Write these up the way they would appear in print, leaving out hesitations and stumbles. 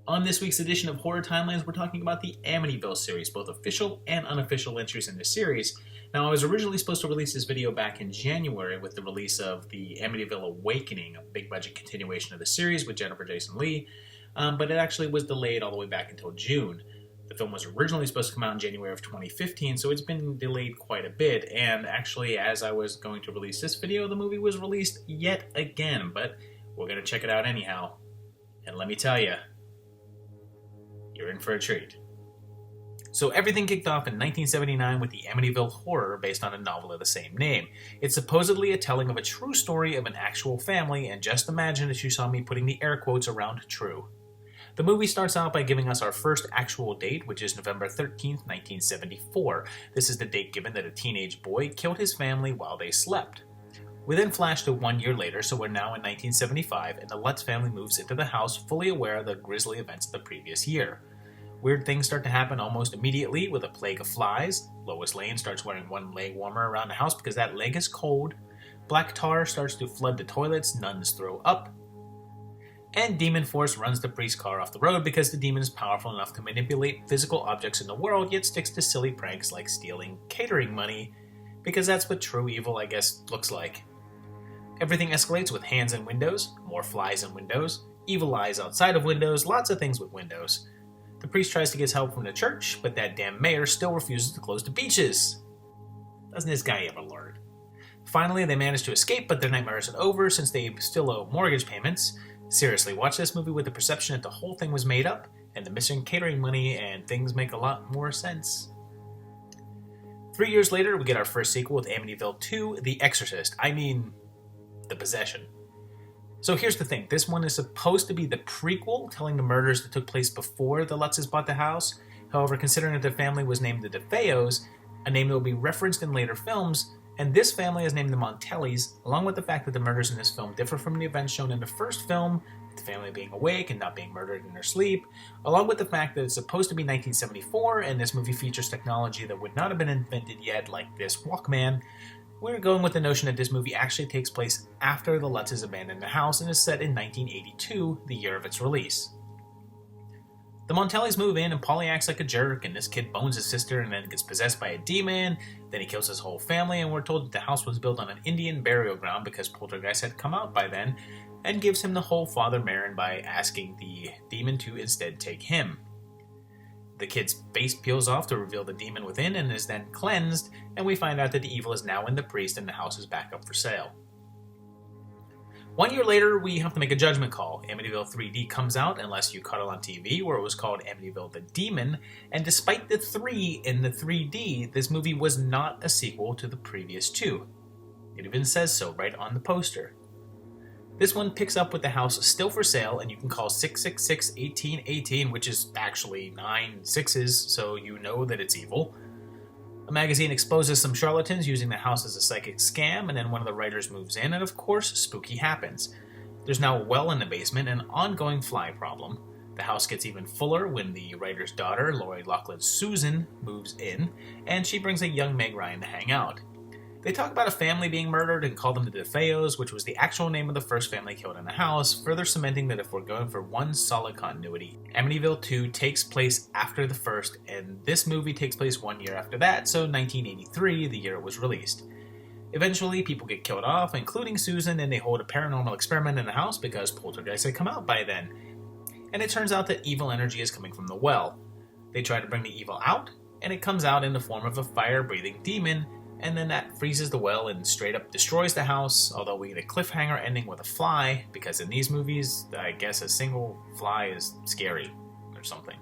On this week's edition of Horror Timelines, we're talking about the Amityville series, both official and unofficial entries in the series. Now, I was originally supposed to release this video back in January with the release of the Amityville Awakening, a big-budget continuation of the series with Jennifer Jason Leigh, but it actually was delayed all the way back until June. The film was originally supposed to come out in January of 2015, so it's been delayed quite a bit, and actually, as I was going to release this video, the movie was released yet again, but we're going to check it out anyhow. And let me tell you, you're in for a treat. So everything kicked off in 1979 with the Amityville Horror, based on a novel of the same name. It's supposedly a telling of a true story of an actual family, and just imagine if you saw me putting the air quotes around true. The movie starts out by giving us our first actual date, which is November 13th, 1974. This is the date given that a teenage boy killed his family while they slept. We then flash to 1 year later, so we're now in 1975, and the Lutz family moves into the house fully aware of the grisly events of the previous year. Weird things start to happen almost immediately with a plague of flies. Lois Lane starts wearing one leg warmer around the house because that leg is cold. Black tar starts to flood the toilets, nuns throw up. And Demon Force runs the priest's car off the road because the demon is powerful enough to manipulate physical objects in the world, yet sticks to silly pranks like stealing catering money, because that's what true evil, I guess, looks like. Everything escalates with hands in windows, more flies in windows, evil eyes outside of windows, lots of things with windows. The priest tries to get help from the church, but that damn mayor still refuses to close the beaches. Doesn't this guy ever learn? Finally, they manage to escape, but their nightmare isn't over since they still owe mortgage payments. Seriously, watch this movie with the perception that the whole thing was made up, and the missing catering money, and things make a lot more sense. 3 years later, we get our first sequel with Amityville 2, The Exorcist. The Possession. So here's the thing, this one is supposed to be the prequel, telling the murders that took place before the Lutzes bought the house. However, considering that the family was named the DeFeos, a name that will be referenced in later films, and this family is named the Montellis, along with the fact that the murders in this film differ from the events shown in the first film, the family being awake and not being murdered in their sleep, along with the fact that it's supposed to be 1974, and this movie features technology that would not have been invented yet, like this Walkman. We're going with the notion that this movie actually takes place after the Lutzes abandoned the house and is set in 1982, the year of its release. The Montellis move in and Polly acts like a jerk, and this kid bones his sister and then gets possessed by a demon, then he kills his whole family, and we're told that the house was built on an Indian burial ground because poltergeists had come out by then, and gives him the whole Father Marin by asking the demon to instead take him. The kid's face peels off to reveal the demon within and is then cleansed, and we find out that the evil is now in the priest and the house is back up for sale. 1 year later, we have to make a judgment call. Amityville 3D comes out, unless you caught it on TV, where it was called Amityville the Demon, and despite the 3 in the 3D, this movie was not a sequel to the previous 2. It even says so right on the poster. This one picks up with the house still for sale, and you can call 666-1818, which is actually 9 sixes, so you know that it's evil. A magazine exposes some charlatans using the house as a psychic scam, and then one of the writers moves in, and of course, spooky happens. There's now a well in the basement and an ongoing fly problem. The house gets even fuller when the writer's daughter, Lori Loughlin's Susan, moves in, and she brings a young Meg Ryan to hang out. They talk about a family being murdered and call them the DeFeos, which was the actual name of the first family killed in the house, further cementing that if we're going for one solid continuity, Amityville 2 takes place after the first, and this movie takes place 1 year after that, so 1983, the year it was released. Eventually, people get killed off, including Susan, and they hold a paranormal experiment in the house because poltergeists had come out by then. And it turns out that evil energy is coming from the well. They try to bring the evil out, and it comes out in the form of a fire-breathing demon, and then that freezes the well and straight up destroys the house, although we get a cliffhanger ending with a fly, because in these movies, I guess a single fly is scary, or something.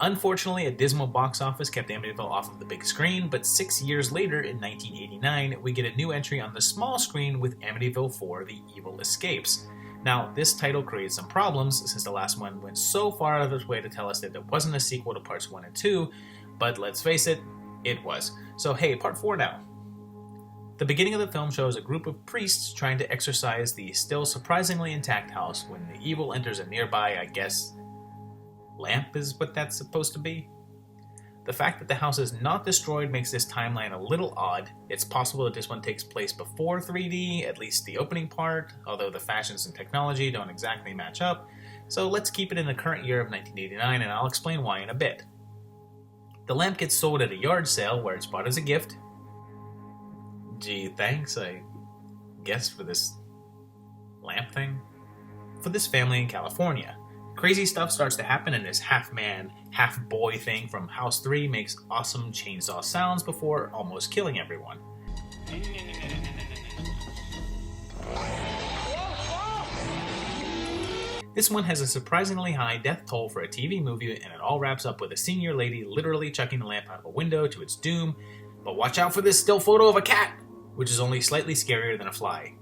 Unfortunately, a dismal box office kept Amityville off of the big screen, but 6 years later, in 1989, we get a new entry on the small screen with Amityville 4, The Evil Escapes. Now, this title creates some problems, since the last one went so far out of its way to tell us that it wasn't a sequel to parts 1 and 2, but let's face it, it was. So hey, part 4 now. The beginning of the film shows a group of priests trying to exorcise the still surprisingly intact house when the evil enters a nearby, I guess, lamp is what that's supposed to be. The fact that the house is not destroyed makes this timeline a little odd. It's possible that this one takes place before 3D, at least the opening part, although the fashions and technology don't exactly match up. So let's keep it in the current year of 1989, and I'll explain why in a bit. The lamp gets sold at a yard sale where it's bought as a gift. Gee, thanks, I guess, for this lamp thing. For this family in California. Crazy stuff starts to happen, and this half-man, half-boy thing from House 3 makes awesome chainsaw sounds before almost killing everyone. This one has a surprisingly high death toll for a TV movie, and it all wraps up with a senior lady literally chucking the lamp out of a window to its doom. But watch out for this still photo of a cat, which is only slightly scarier than a fly.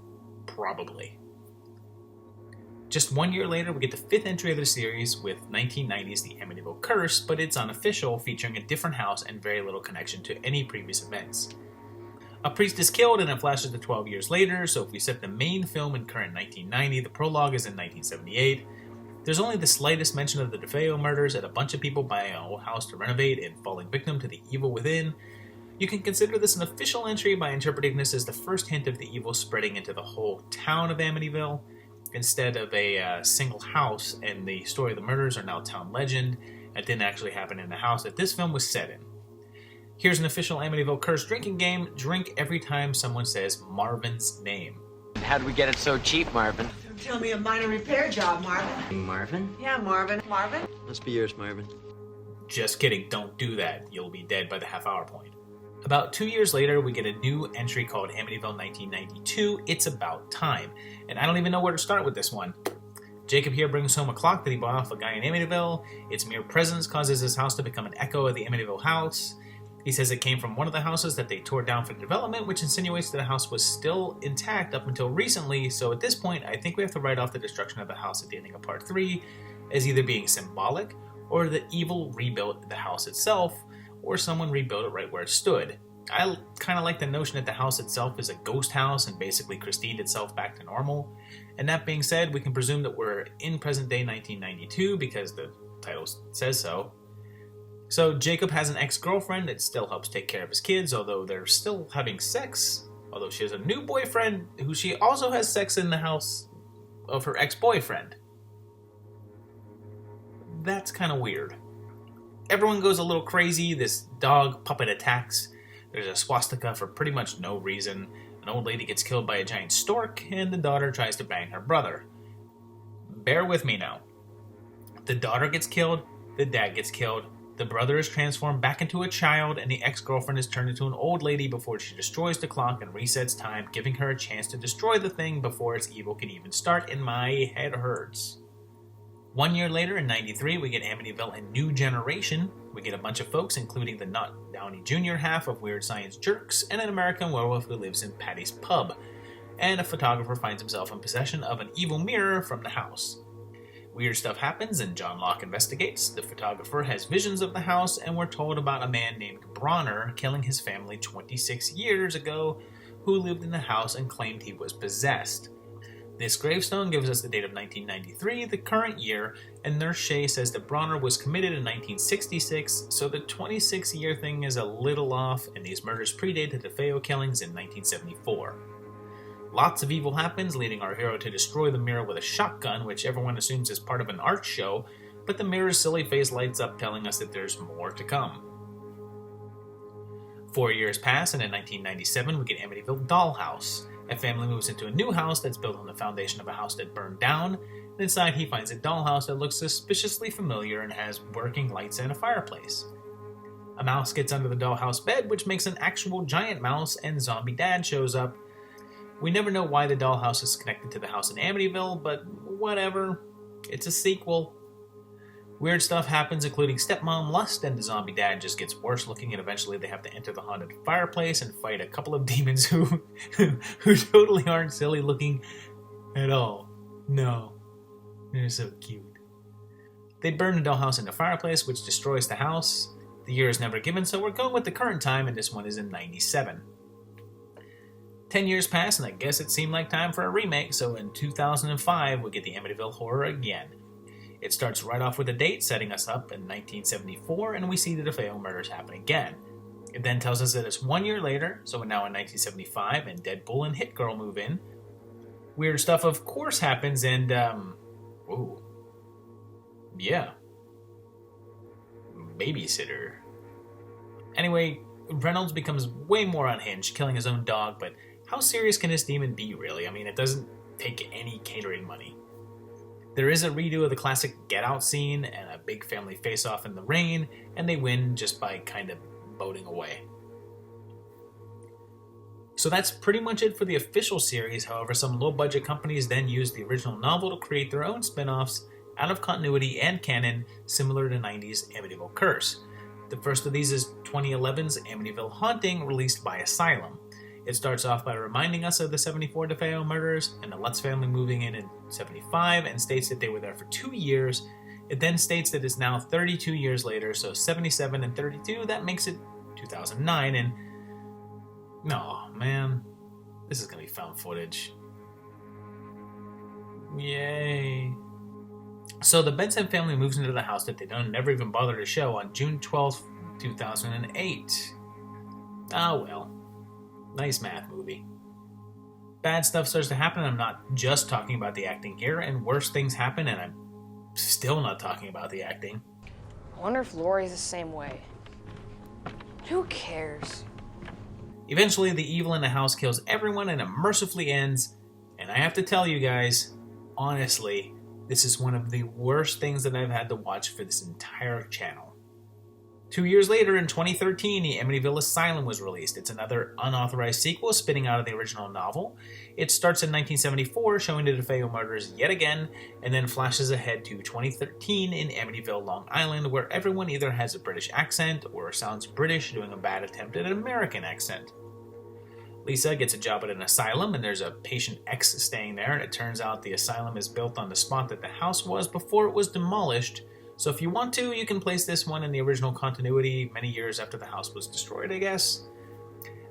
Probably. Just 1 year later, we get the 5th entry of the series with 1990's The Amityville Curse, but it's unofficial, featuring a different house and very little connection to any previous events. A priest is killed and it flashes to 12 years later, so if we set the main film in current 1990, the prologue is in 1978. There's only the slightest mention of the DeFeo murders and a bunch of people buying an old house to renovate and falling victim to the evil within. You can consider this an official entry by interpreting this as the first hint of the evil spreading into the whole town of Amityville, instead of a single house, and the story of the murders are now town legend. It didn't actually happen in the house that this film was set in. Here's an official Amityville Curse drinking game. Drink every time someone says Marvin's name. How did we get it so cheap, Marvin? Don't tell me a minor repair job, Marvin. Marvin? Yeah, Marvin. Marvin? Must be yours, Marvin. Just kidding, don't do that. You'll be dead by the half-hour point. About 2 years later, we get a new entry called Amityville 1992, It's About Time. And I don't even know where to start with this one. Jacob here brings home a clock that he bought off a guy in Amityville. Its mere presence causes his house to become an echo of the Amityville house. He says it came from one of the houses that they tore down for development, which insinuates that the house was still intact up until recently, so at this point, I think we have to write off the destruction of the house at the ending of Part 3 as either being symbolic, or the evil rebuilt the house itself, or someone rebuilt it right where it stood. I kind of like the notion that the house itself is a ghost house and basically christened itself back to normal. And that being said, we can presume that we're in present-day 1992 because the title says so. So Jacob has an ex-girlfriend that still helps take care of his kids, although they're still having sex. Although she has a new boyfriend who she also has sex in the house of her ex-boyfriend. That's kind of weird. Everyone goes a little crazy. This dog puppet attacks. There's a swastika for pretty much no reason. An old lady gets killed by a giant stork, and the daughter tries to bang her brother. Bear with me now. The daughter gets killed, the dad gets killed, the brother is transformed back into a child, and the ex-girlfriend is turned into an old lady before she destroys the clock and resets time, giving her a chance to destroy the thing before its evil can even start, and my head hurts. 1 year later, in 93, we get Amityville: A New Generation. We get a bunch of folks, including the not Downey Jr. half of Weird Science Jerks, and an American werewolf who lives in Patty's Pub. And a photographer finds himself in possession of an evil mirror from the house. Weird stuff happens, and John Locke investigates. The photographer has visions of the house, and we're told about a man named Bronner killing his family 26 years ago, who lived in the house and claimed he was possessed. This gravestone gives us the date of 1993, the current year, and Nurse Shea says that Bronner was committed in 1966, so the 26-year thing is a little off, and these murders predate the DeFeo killings in 1974. Lots of evil happens, leading our hero to destroy the mirror with a shotgun, which everyone assumes is part of an art show, but the mirror's silly face lights up, telling us that there's more to come. 4 years pass, and in 1997 we get Amityville Dollhouse. A family moves into a new house that's built on the foundation of a house that burned down, and inside he finds a dollhouse that looks suspiciously familiar and has working lights and a fireplace. A mouse gets under the dollhouse bed, which makes an actual giant mouse, and Zombie Dad shows up. We never know why the dollhouse is connected to the house in Amityville, but whatever. It's a sequel. Weird stuff happens, including stepmom lust, and the zombie dad just gets worse looking, and eventually they have to enter the haunted fireplace and fight a couple of demons who totally aren't silly looking at all. No. They're so cute. They burn the dollhouse in the fireplace, which destroys the house. The year is never given, so we're going with the current time, and this one is in 97. 10 years pass, and I guess it seemed like time for a remake, so in 2005 we get the Amityville Horror again. It starts right off with a date, setting us up in 1974, and we see the DeFeo murders happen again. It then tells us that it's 1 year later, so we're now in 1975, and Deadpool and Hit Girl move in. Weird stuff, of course, happens, and, Yeah. Babysitter. Anyway, Reynolds becomes way more unhinged, killing his own dog, but how serious can this demon be, really? I mean, it doesn't take any catering money. There is a redo of the classic Get Out scene and a big family face-off in the rain, and they win just by kind of boating away. So that's pretty much it for the official series. However, some low-budget companies then used the original novel to create their own spin-offs out of continuity and canon, similar to 90's Amityville Curse. The first of these is 2011's Amityville Haunting, released by Asylum. It starts off by reminding us of the 74 DeFeo murders and the Lutz family moving in 75, and states that they were there for 2 years. It then states that it's now 32 years later, so 77 and 32, that makes it 2009, and no, man, this is gonna be found footage. Yay. So the Benson family moves into the house that they don't never even bother to show on June 12th, 2008. Ah, well. Nice math movie. Bad stuff starts to happen, and I'm not just talking about the acting here, and worse things happen, and I'm still not talking about the acting. I wonder if Lori's the same way. Who cares? Eventually, the evil in the house kills everyone, and it mercifully ends, and I have to tell you guys, honestly, this is one of the worst things that I've had to watch for this entire channel. 2 years later, in 2013, the Amityville Asylum was released. It's another unauthorized sequel spinning out of the original novel. It starts in 1974, showing the DeFeo murders yet again, and then flashes ahead to 2013 in Amityville, Long Island, where everyone either has a British accent or sounds British doing a bad attempt at an American accent. Lisa gets a job at an asylum, and there's a patient X staying there, and it turns out the asylum is built on the spot that the house was before it was demolished. So if you want to, you can place this one in the original continuity many years after the house was destroyed, I guess.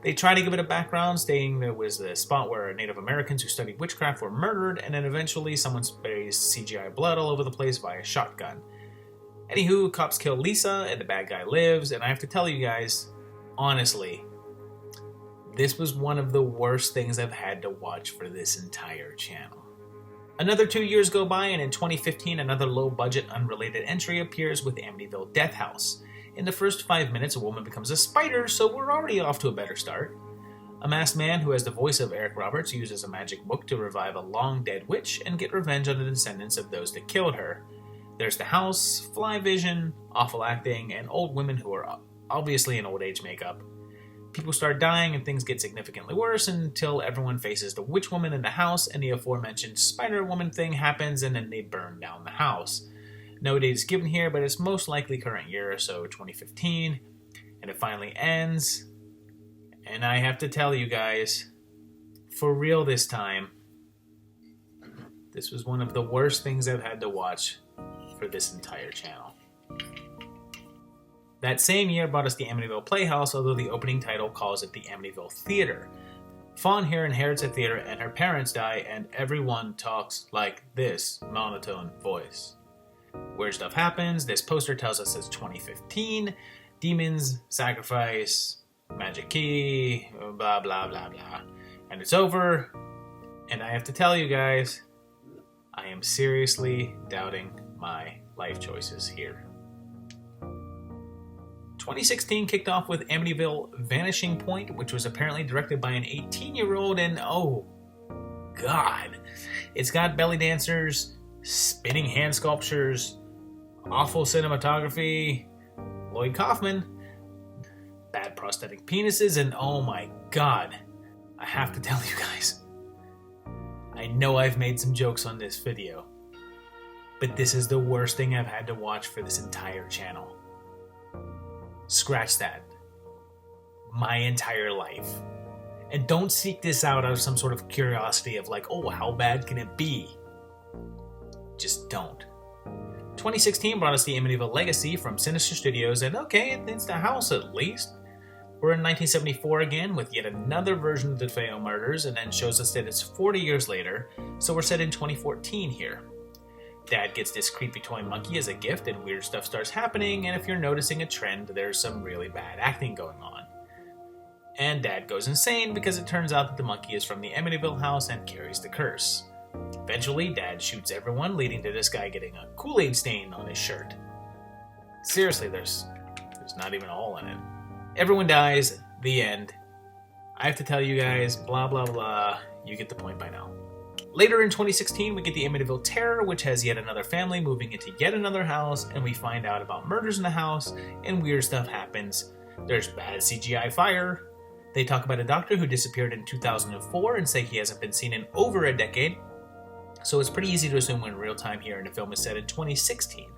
They try to give it a background, stating there was the spot where Native Americans who studied witchcraft were murdered, and then eventually someone sprays CGI blood all over the place by a shotgun. Anywho, cops kill Lisa, and the bad guy lives, and I have to tell you guys, honestly, this was one of the worst things I've had to watch for this entire channel. Another 2 years go by, and in 2015, another low-budget, unrelated entry appears with Amityville Death House. In the first 5 minutes, a woman becomes a spider, so we're already off to a better start. A masked man who has the voice of Eric Roberts uses a magic book to revive a long-dead witch and get revenge on the descendants of those that killed her. There's the house, fly vision, awful acting, and old women who are obviously in old age makeup. People start dying and things get significantly worse until everyone faces the witch woman in the house and the aforementioned spider woman thing happens, and then they burn down the house. No date is given here, but it's most likely current year, so 2015, and it finally ends. And I have to tell you guys, for real this time, this was one of the worst things I've had to watch for this entire channel. That same year brought us the Amityville Playhouse, although the opening title calls it the Amityville Theater. Fawn here inherits a theater and her parents die, and everyone talks like this monotone voice. Weird stuff happens. This poster tells us it's 2015. Demons, sacrifice, magic key, blah blah blah blah. And it's over. And I have to tell you guys, I am seriously doubting my life choices here. 2016 kicked off with Amityville Vanishing Point, which was apparently directed by an 18-year-old, and oh god, it's got belly dancers, spinning hand sculptures, awful cinematography, Lloyd Kaufman, bad prosthetic penises, and oh my god, I have to tell you guys, I know I've made some jokes on this video, but this is the worst thing I've had to watch for this entire channel. Scratch that. My entire life. And don't seek this out of some sort of curiosity of like, oh, how bad can it be? Just don't. 2016 brought us the Amityville Legacy from Sinister Studios, and okay, it's the house at least. We're in 1974 again with yet another version of the DeFeo murders, and then shows us that it's 40 years later, so we're set in 2014 here. Dad gets this creepy toy monkey as a gift, and weird stuff starts happening, and if you're noticing a trend, there's some really bad acting going on. And Dad goes insane because it turns out that the monkey is from the Amityville house and carries the curse. Eventually, Dad shoots everyone, leading to this guy getting a Kool-Aid stain on his shirt. Seriously, there's not even a hole in it. Everyone dies, the end. I have to tell you guys, blah blah blah, you get the point by now. Later in 2016, we get the Amityville Terror, which has yet another family moving into yet another house, and we find out about murders in the house, and weird stuff happens. There's bad CGI fire. They talk about a doctor who disappeared in 2004 and say he hasn't been seen in over a decade. So it's pretty easy to assume we're in real time here, and the film is set in 2016.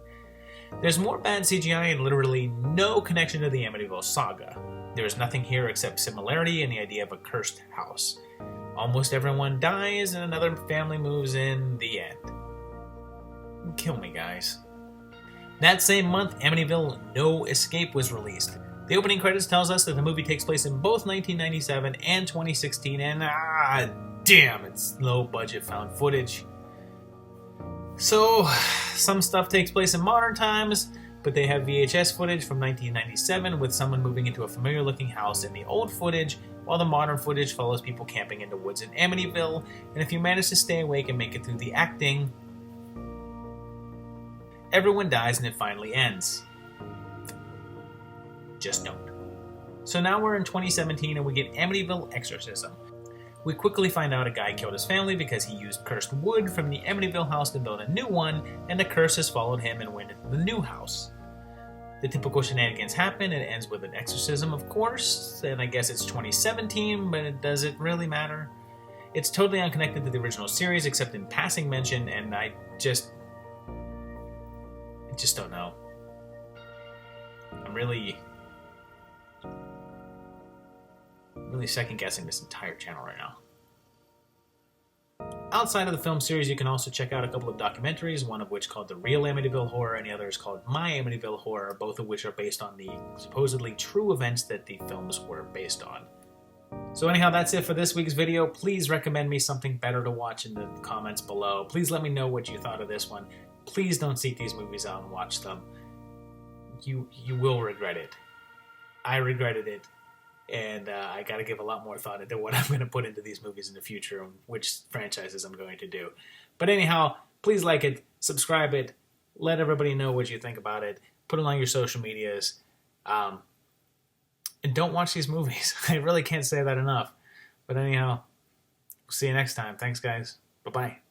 There's more bad CGI and literally no connection to the Amityville saga. There is nothing here except similarity and the idea of a cursed house. Almost everyone dies and another family moves in, the end. Kill me, guys. That same month, Amityville No Escape was released. The opening credits tells us that the movie takes place in both 1997 and 2016, and damn, it's low-budget found footage. So, some stuff takes place in modern times, but they have VHS footage from 1997 with someone moving into a familiar-looking house in the old footage, while the modern footage follows people camping in the woods in Amityville, and if you manage to stay awake and make it through the acting, everyone dies and it finally ends. Just don't. So now we're in 2017 and we get Amityville Exorcism. We quickly find out a guy killed his family because he used cursed wood from the Amityville house to build a new one, and the curse has followed him and went into the new house. The typical shenanigans happen, and it ends with an exorcism, of course, and I guess it's 2017, but does it really matter? It's totally unconnected to the original series, except in passing mention, and I just don't know. I'm really second-guessing this entire channel right now. Outside of the film series, you can also check out a couple of documentaries, one of which called The Real Amityville Horror, and the other is called My Amityville Horror, both of which are based on the supposedly true events that the films were based on. So anyhow, that's it for this week's video. Please recommend me something better to watch in the comments below. Please let me know what you thought of this one. Please don't seek these movies out and watch them. You will regret it. I regretted it. And I got to give a lot more thought into what I'm going to put into these movies in the future and which franchises I'm going to do. But anyhow, please like it, subscribe it, let everybody know what you think about it, put it on your social medias, and don't watch these movies. I really can't say that enough. But anyhow, we'll see you next time. Thanks, guys. Bye-bye.